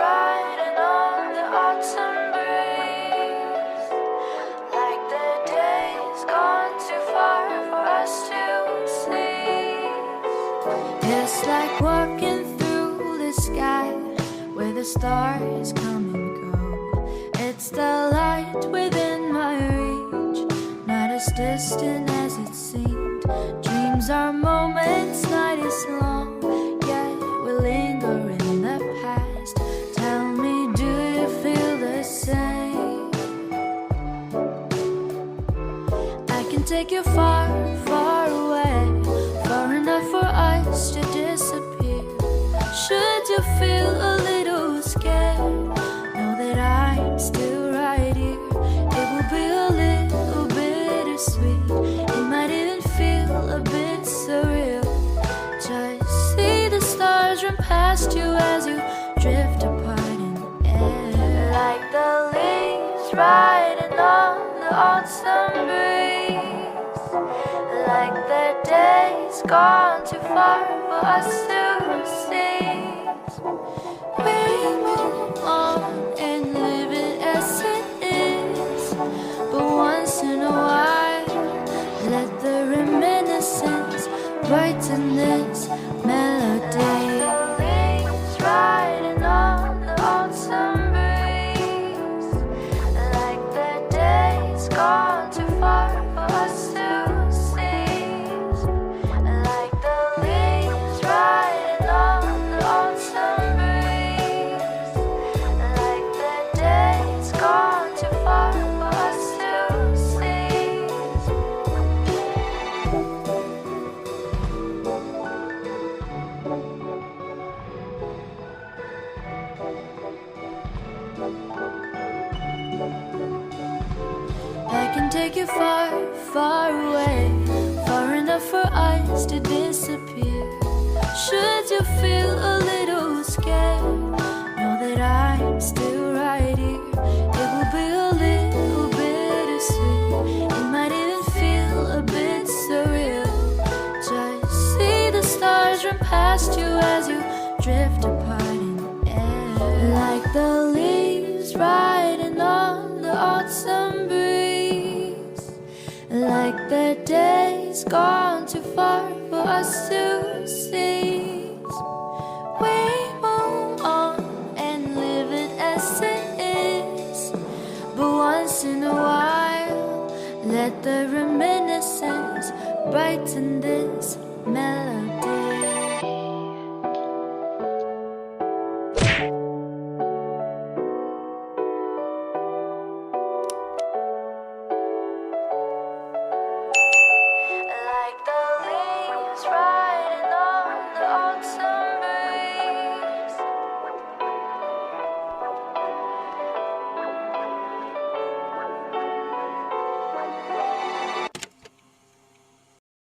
riding on the autumn breeze, like the days gone too far for us to see. It's like walking through the sky where the stars come and go. It's the light within my reach, not as distant as it seemed. Dreams are moments, night is long, yet we linger in the past. Tell me, do you feel the same? I can take you far, far away, far enough for us to disappear. Should you feel a little scared, know that I'm still right here. It will be a little bittersweet, it might even feel a bit surreal. Just see the stars run past you as you drift apart in the air, like the leaves riding on the autumn breeze, like the days gone too far for us to see. We move on and live it as it is, but once in a while, let the reminiscence brighten this melody. Leaves riding on the autumn breeze, like the days gone too far for us to seize, like the leaves riding on the autumn breeze, like the days gone too far for us to seize. I can take you far, far away, far enough for us to disappear. Should you feel a little scared, know that I'm still right here. It will be a little bittersweet, it might even feel a bit surreal. Just see the stars run past you as you drift apart in the air, like the leaves riding on the autumn breeze, like the days gone too far for us to seize. We move on and live it as it is, but once in a while, let the reminiscence brighten this melody.